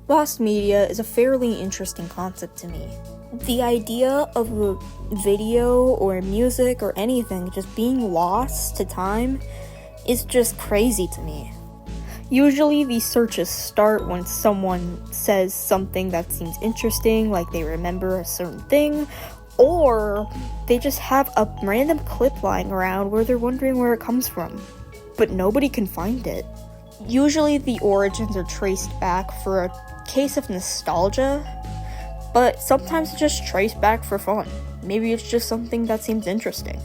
Lost media is a fairly interesting concept to me. The idea of a video or music or anything just being lost to time is just crazy to me. Usually these searches start when someone says something that seems interesting, like they remember a certain thing, or they just have a random clip lying around where they're wondering where it comes from, but nobody can find it. Usually the origins are traced back for a case of nostalgia, but sometimes it's just traced back for fun. Maybe it's just something that seems interesting.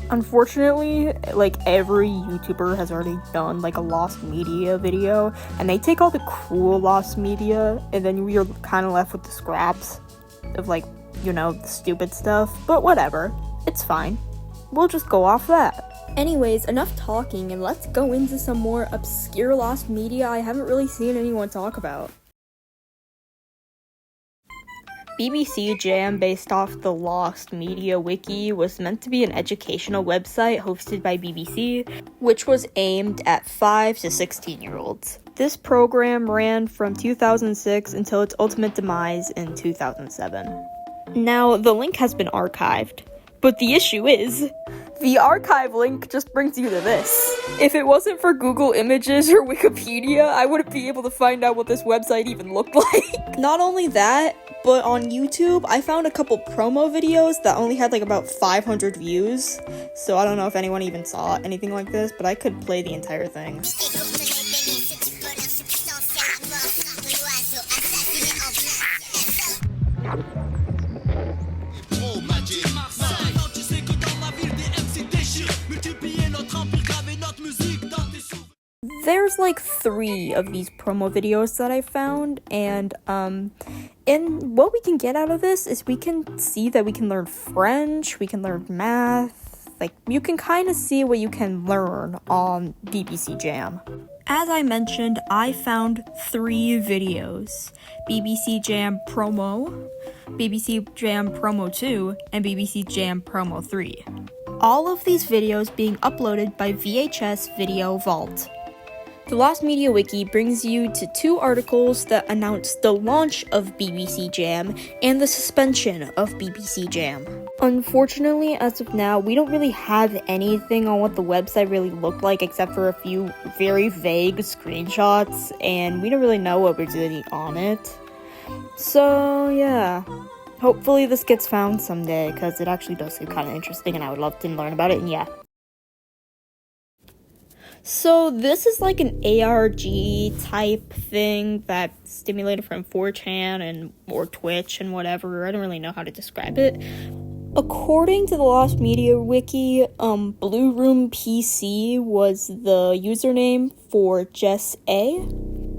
Unfortunately, like, every YouTuber has already done like a lost media video, and they take all the cool lost media, and then we are kind of left with the scraps of, like, you know, the stupid stuff, but whatever, it's fine. We'll just go off that. Anyways, enough talking, and let's go into some more obscure lost media I haven't really seen anyone talk about. BBC Jam, based off the Lost Media Wiki, was meant to be an educational website hosted by BBC, which was aimed at 5 to 16-year-olds. This program ran from 2006 until its ultimate demise in 2007. Now, the link has been archived, but the issue is, the archive link just brings you to this. If it wasn't for Google Images or Wikipedia, I wouldn't be able to find out what this website even looked like. Not only that, but on YouTube, I found a couple promo videos that only had like about 500 views, so I don't know if anyone even saw anything like this, but I could play the entire thing. There's like 3 of these promo videos that I found, and what we can get out of this is we can see that we can learn French, we can learn math, like, you can kind of see what you can learn on BBC Jam. As I mentioned, I found 3 videos: BBC Jam Promo, BBC Jam Promo 2, and BBC Jam Promo 3. All of these videos being uploaded by VHS Video Vault. The Lost Media Wiki brings you to 2 articles that announce the launch of BBC Jam and the suspension of BBC Jam. Unfortunately, as of now, we don't really have anything on what the website really looked like except for a few very vague screenshots, and we don't really know what we're doing on it. So, yeah. Hopefully this gets found someday, because it actually does seem kind of interesting, and I would love to learn about it, and yeah. So this is like an ARG type thing that's stimulated from 4chan or Twitch and whatever. I don't really know how to describe it. According to the Lost Media Wiki, Blue Room PC was the username for Jess A,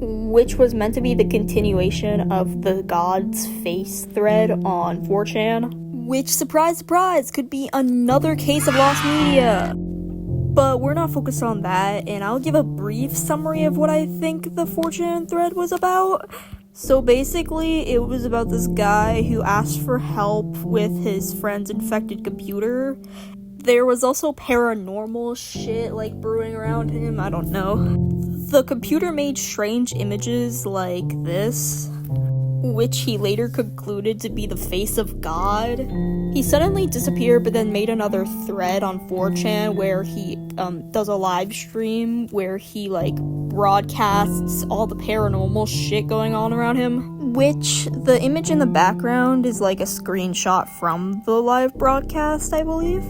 which was meant to be the continuation of the God's Face thread on 4chan, which, surprise, surprise, could be another case of lost media. But we're not focused on that, and I'll give a brief summary of what I think the 4chan thread was about. So basically, it was about this guy who asked for help with his friend's infected computer. There was also paranormal shit, like, brewing around him, I don't know. The computer made strange images like this, which he later concluded to be the face of God. He suddenly disappeared, but then made another thread on 4chan where he does a live stream where he, like, broadcasts all the paranormal shit going on around him, which the image in the background is like a screenshot from the live broadcast, I believe,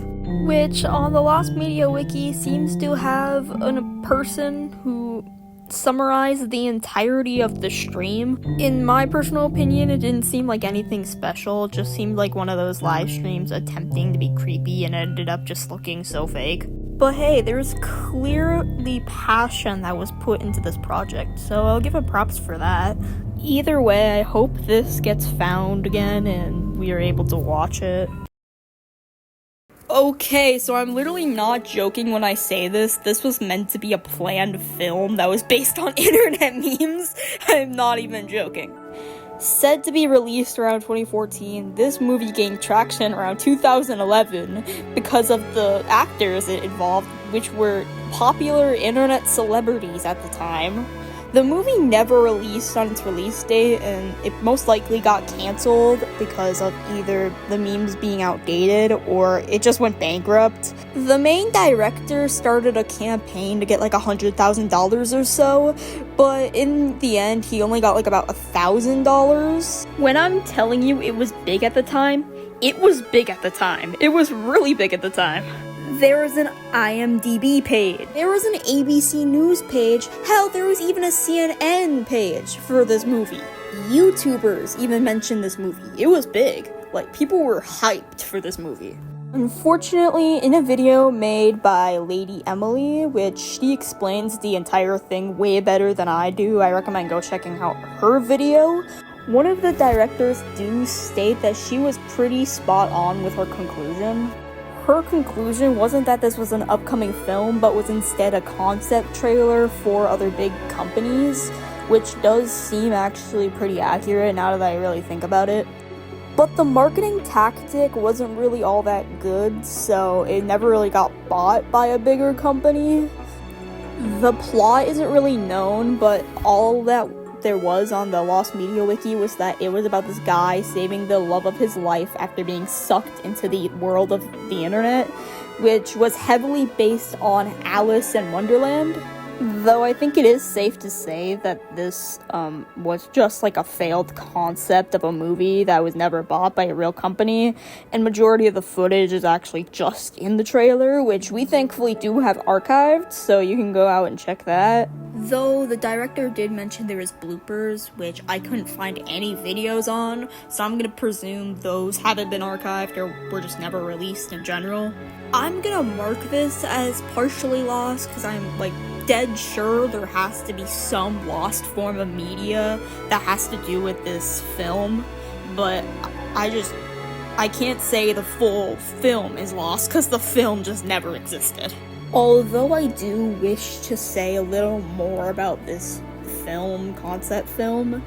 which on the Lost Media Wiki seems to have a person who summarized the entirety of the stream. In my personal opinion, it didn't seem like anything special. It just seemed like one of those live streams attempting to be creepy and ended up just looking so fake. But hey, there's clearly passion that was put into this project, so I'll give him props for that. Either way, I hope this gets found again and we are able to watch it. Okay, so I'm literally not joking when I say this. This was meant to be a planned film that was based on internet memes. I'm not even joking. Said to be released around 2014, this movie gained traction around 2011 because of the actors it involved, which were popular internet celebrities at the time. The movie never released on its release date, and it most likely got canceled because of either the memes being outdated or it just went bankrupt. The main director started a campaign to get like $100,000 or so, but in the end, he only got like about $1,000. When I'm telling you it was big at the time, it was big at the time. It was really big at the time. There was an IMDb page. There was an ABC News page. Hell, there was even a CNN page for this movie. YouTubers even mentioned this movie. It was big. Like, people were hyped for this movie. Unfortunately, in a video made by Lady Emily, which she explains the entire thing way better than I do, I recommend go checking out her video. One of the directors do state that she was pretty spot on with her conclusion. Her conclusion wasn't that this was an upcoming film, but was instead a concept trailer for other big companies, which does seem actually pretty accurate now that I really think about it. But the marketing tactic wasn't really all that good, so it never really got bought by a bigger company. The plot isn't really known, but all that there was on the Lost Media Wiki was that it was about this guy saving the love of his life after being sucked into the world of the internet, which was heavily based on Alice in Wonderland. Though I think it is safe to say that this was just like a failed concept of a movie that was never bought by a real company, and majority of the footage is actually just in the trailer, which we thankfully do have archived, so you can go out and check that. Though the director did mention there is bloopers, which I couldn't find any videos on, so I'm gonna presume those haven't been archived or were just never released in general. I'm gonna mark this as partially lost because I'm like dead sure there has to be some lost form of media that has to do with this film, but I can't say the full film is lost because the film just never existed. Although I do wish to say a little more about this film, concept film,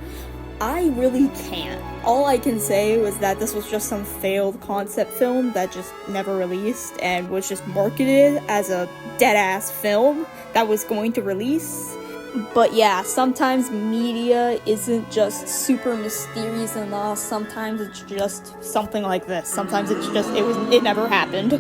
I really can't. All I can say was that this was just some failed concept film that just never released and was just marketed as a dead-ass film that was going to release. But yeah, sometimes media isn't just super mysterious and lost. Sometimes it's just something like this. Sometimes it's just, it never happened.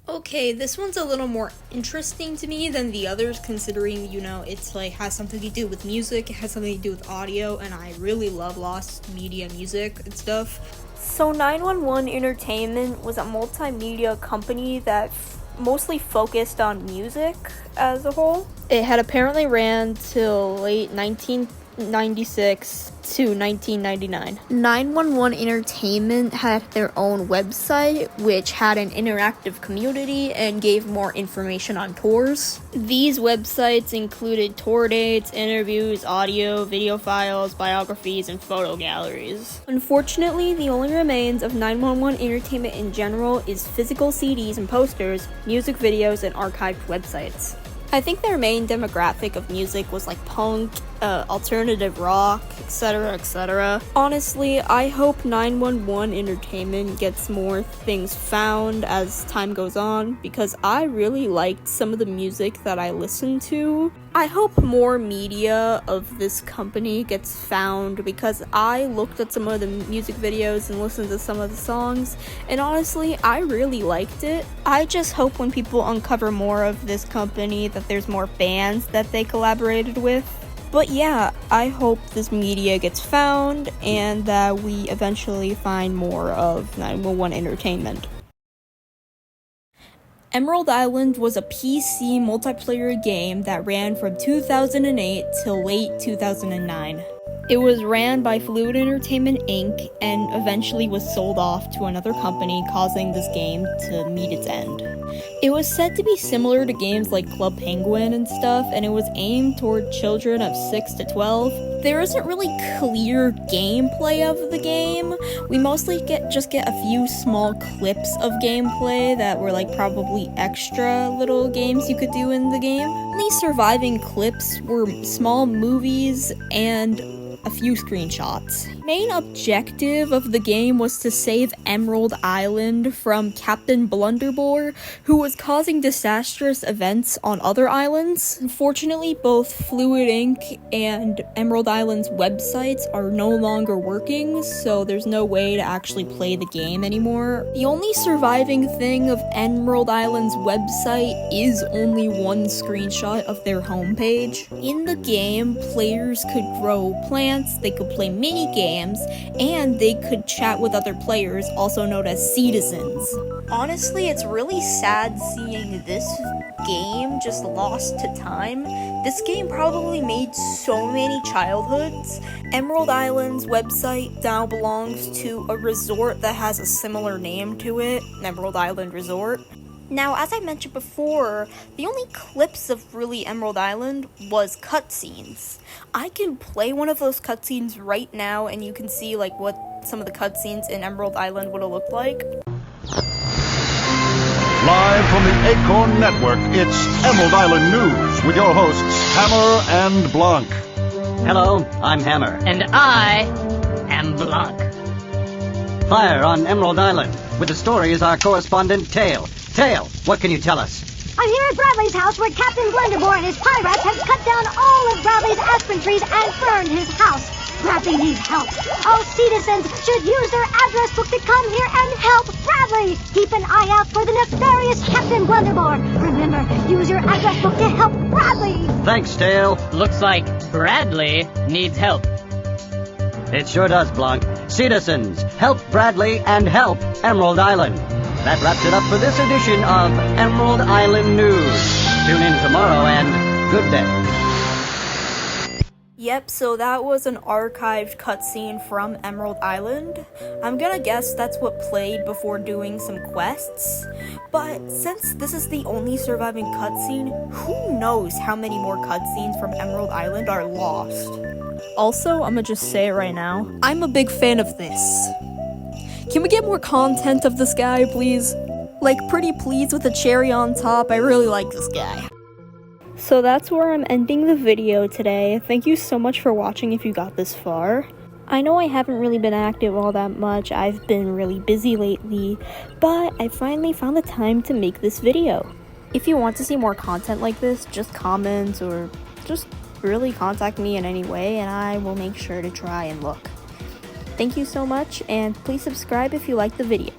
Okay, this one's a little more interesting to me than the others, considering, you know, it's like has something to do with music, it has something to do with audio, and I really love lost media music and stuff. So 911 Entertainment was a multimedia company that mostly focused on music as a whole. It had apparently ran till late 1996 to 1999. 911 Entertainment had their own website, which had an interactive community and gave more information on tours. These websites included tour dates, interviews, audio, video files, biographies, and photo galleries. Unfortunately, the only remains of 911 Entertainment in general is physical CDs and posters, music videos, and archived websites. I think their main demographic of music was like punk, alternative rock, etc., etc. Honestly, I hope 911 Entertainment gets more things found as time goes on, because I really liked some of the music that I listened to. I hope more media of this company gets found, because I looked at some of the music videos and listened to some of the songs, and honestly, I really liked it. I just hope when people uncover more of this company that there's more bands that they collaborated with. But yeah, I hope this media gets found and that we eventually find more of 911 Entertainment. Emerald Island was a PC multiplayer game that ran from 2008 till late 2009. It was ran by Fluid Entertainment Inc. and eventually was sold off to another company, causing this game to meet its end. It was said to be similar to games like Club Penguin and stuff, and it was aimed toward children of 6 to 12. There isn't really clear gameplay of the game. We mostly just get a few small clips of gameplay that were like probably extra little games you could do in the game. Only surviving clips were small movies and a few screenshots. Main objective of the game was to save Emerald Island from Captain Blunderbore, who was causing disastrous events on other islands. Unfortunately, both Fluid Inc. and Emerald Island's websites are no longer working, so there's no way to actually play the game anymore. The only surviving thing of Emerald Island's website is only one screenshot of their homepage. In the game, players could grow plants, they could play mini games, and they could chat with other players, also known as citizens. Honestly, it's really sad seeing this game just lost to time. This game probably made so many childhoods. Emerald Island's website now belongs to a resort that has a similar name to it, Emerald Island Resort. Now, as I mentioned before, the only clips of really Emerald Island was cutscenes. I can play one of those cutscenes right now, and you can see like what some of the cutscenes in Emerald Island would have looked like. Live from the Acorn Network, it's Emerald Island News with your hosts, Hammer and Blanc. Hello, I'm Hammer. And I am Blanc. Fire on Emerald Island. With the story is our correspondent, Tail. Tail, what can you tell us? I'm here at Bradley's house where Captain Blunderbore and his pirates have cut down all of Bradley's aspen trees and burned his house. Bradley needs help. All citizens should use their address book to come here and help Bradley. Keep an eye out for the nefarious Captain Blunderbore. Remember, use your address book to help Bradley. Thanks, Tail. Looks like Bradley needs help. It sure does, Blanc. Citizens, help Bradley and help Emerald Island. That wraps it up for this edition of Emerald Island News. Tune in tomorrow and good day. Yep, so that was an archived cutscene from Emerald Island. I'm gonna guess that's what played before doing some quests. But since this is the only surviving cutscene, who knows how many more cutscenes from Emerald Island are lost. Also, I'm gonna just say it right now, I'm a big fan of this. Can we get more content of this guy, please? Like, pretty please with a cherry on top. I really like this guy. So that's where I'm ending the video today. Thank you so much for watching if you got this far. I know I haven't really been active all that much. I've been really busy lately, but I finally found the time to make this video. If you want to see more content like this, just comment or just really contact me in any way and I will make sure to try and look. Thank you so much, and please subscribe if you liked the video.